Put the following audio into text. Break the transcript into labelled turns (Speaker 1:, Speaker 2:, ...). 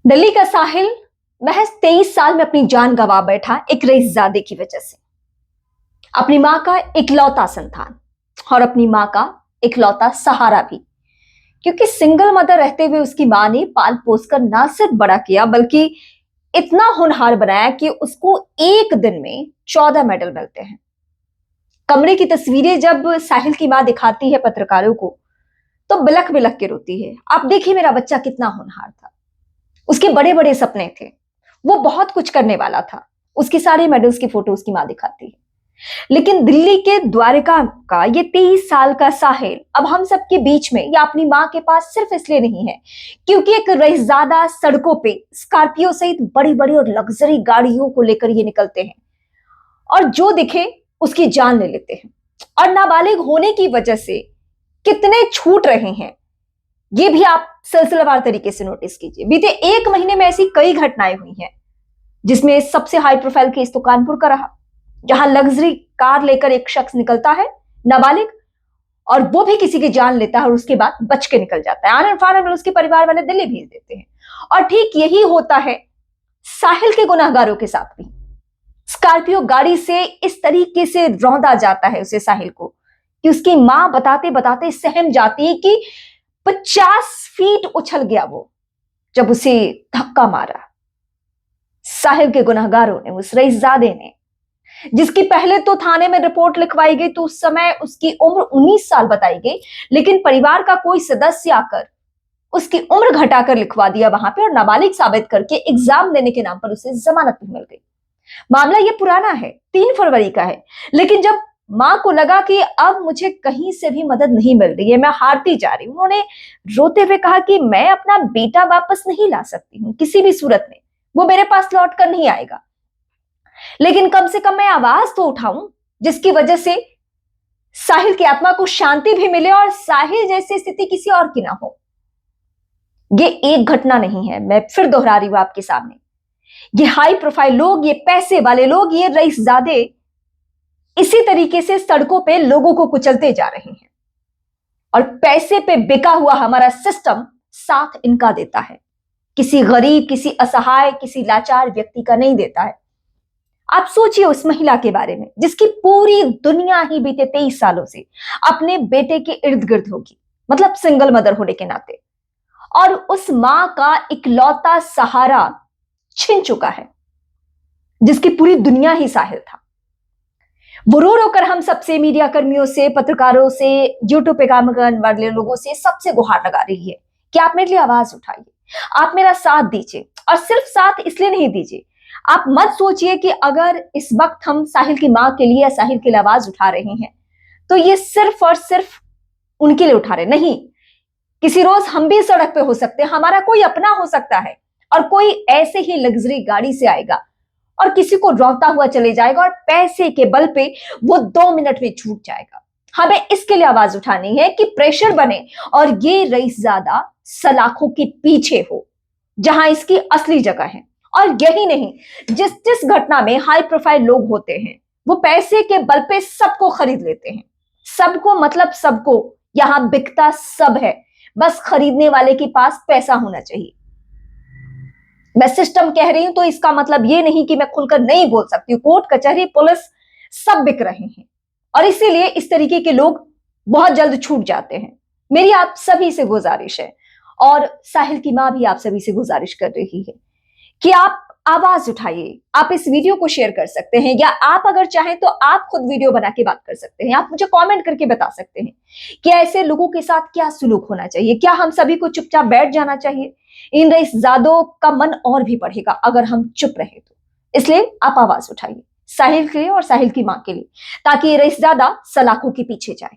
Speaker 1: दिल्ली का साहिल महज 23 साल में अपनी जान गंवा बैठा एक रईसजादे की वजह से। अपनी मां का इकलौता संतान और अपनी मां का इकलौता सहारा भी, क्योंकि सिंगल मदर रहते हुए उसकी मां ने पाल पोस कर ना सिर्फ बड़ा किया बल्कि इतना होनहार बनाया कि उसको एक दिन में 14 मेडल मिलते हैं। कमरे की तस्वीरें जब साहिल की मां दिखाती है पत्रकारों को तो बिलख बिलख के रोती है। आप देखिए मेरा बच्चा कितना होनहार था, उसके बड़े बड़े सपने थे, वो बहुत कुछ करने वाला था। उसके सारे मेडल्स की फोटो उसकी मां दिखाती है। लेकिन दिल्ली के द्वारका का ये 23 साल का साहिल अब हम सबके बीच में या अपनी मां के पास सिर्फ इसलिए नहीं है क्योंकि एक रईसजादा सड़कों पे स्कॉर्पियो सहित बड़ी बड़ी और लग्जरी गाड़ियों को लेकर ये निकलते हैं और जो दिखे उसकी जान ले लेते हैं। और नाबालिग होने की वजह से कितने छूट रहे हैं ये भी आप सिलसिलेवार तरीके से नोटिस कीजिए। बीते एक महीने में ऐसी कई घटनाएं हुई हैं जिसमें सबसे हाई प्रोफाइल केस तो कानपुर का रहा, जहां लग्जरी कार लेकर एक शख्स निकलता है नाबालिग, और वो भी किसी की जान लेता है और उसके बाद बच के निकल जाता है। आनंद फानंद में उसके परिवार वाले दिल्ली भेज देते हैं। और ठीक यही होता है साहिल के गुनाहगारों के साथ भी। स्कॉर्पियो गाड़ी से इस तरीके से रौंदा जाता है उसे साहिल को कि उसकी मां बताते बताते सहम जाती है कि 50 फीट उछल गया वो जब उसे धक्का मारा। साहिल के गुनहगारों ने, उस रईसजादे ने, जिसकी पहले तो थाने में रिपोर्ट लिखवाई गई तो उस समय उसकी उम्र 19 साल बताई गई, लेकिन परिवार का कोई सदस्य आकर उसकी उम्र घटाकर लिखवा दिया वहां पे और नाबालिग साबित करके एग्जाम देने के नाम पर उसे जमानत भी मिल गई। मामला ये पुराना है, 3 फरवरी का है, लेकिन जब मां को लगा कि अब मुझे कहीं से भी मदद नहीं मिल रही है, मैं हारती जा रही हूं, उन्होंने रोते हुए कहा कि मैं अपना बेटा वापस नहीं ला सकती हूं किसी भी सूरत में, वो मेरे पास लौट कर नहीं आएगा, लेकिन कम से कम मैं आवाज तो उठाऊं जिसकी वजह से साहिल की आत्मा को शांति भी मिले और साहिल जैसी स्थिति किसी और की ना हो। ये एक घटना नहीं है, मैं फिर दोहरा रही हूं आपके सामने। ये हाई प्रोफाइल लोग, ये पैसे वाले लोग, ये रईसजादे इसी तरीके से सड़कों पे लोगों को कुचलते जा रहे हैं और पैसे पे बिका हुआ हमारा सिस्टम साथ इनका देता है, किसी गरीब, किसी असहाय, किसी लाचार व्यक्ति का नहीं देता है। आप सोचिए उस महिला के बारे में जिसकी पूरी दुनिया ही बीते 23 सालों से अपने बेटे के इर्द गिर्द होगी, मतलब सिंगल मदर होने के नाते, और उस मां का इकलौता सहारा छिन चुका है जिसकी पूरी दुनिया ही साहिल था। वो रो रो कर हम सबसे, मीडिया कर्मियों से, पत्रकारों से, यूट्यूब पे काम करने वाले लोगों से, सबसे गुहार लगा रही है कि आप मेरे लिए आवाज उठाइए, आप मेरा साथ दीजिए। और सिर्फ साथ इसलिए नहीं दीजिए, आप मत सोचिए कि अगर इस वक्त हम साहिल की मां के लिए या साहिल के लिए आवाज उठा रहे हैं तो ये सिर्फ और सिर्फ उनके लिए उठा रहे नहीं। किसी रोज हम भी सड़क पे हो सकते हैं, हमारा कोई अपना हो सकता है और कोई ऐसे ही लग्जरी गाड़ी से आएगा और किसी को रौंता हुआ चले जाएगा और पैसे के बल पे वो 2 मिनट में छूट जाएगा। हमें इसके लिए आवाज उठानी है कि प्रेशर बने और ये रईसजादा सलाखों के पीछे हो जहां इसकी असली जगह है। और यही नहीं, जिस जिस घटना में हाई प्रोफाइल लोग होते हैं वो पैसे के बल पे सबको खरीद लेते हैं। सबको मतलब सबको, यहां बिकता सब है, बस खरीदने वाले के पास पैसा होना चाहिए। मैं सिस्टम कह रही हूं तो इसका मतलब ये नहीं कि मैं खुलकर नहीं बोल सकती हूं। कोर्ट, कचहरी, पुलिस सब बिक रहे हैं और इसीलिए इस तरीके के लोग बहुत जल्द छूट जाते हैं। मेरी आप सभी से गुजारिश है और साहिल की मां भी आप सभी से गुजारिश कर रही है कि आप आवाज उठाइए। आप इस वीडियो को शेयर कर सकते हैं या आप अगर चाहें तो आप खुद वीडियो बना के बात कर सकते हैं। आप मुझे कमेंट करके बता सकते हैं कि ऐसे लोगों के साथ क्या सुलूक होना चाहिए। क्या हम सभी को चुपचाप बैठ जाना चाहिए? इन रईसजादों का मन और भी बढ़ेगा अगर हम चुप रहे तो। इसलिए आप आवाज उठाइए साहिल के लिए और साहिल की मां के लिए, ताकि ये रईसजादा सलाखों के पीछे जाए।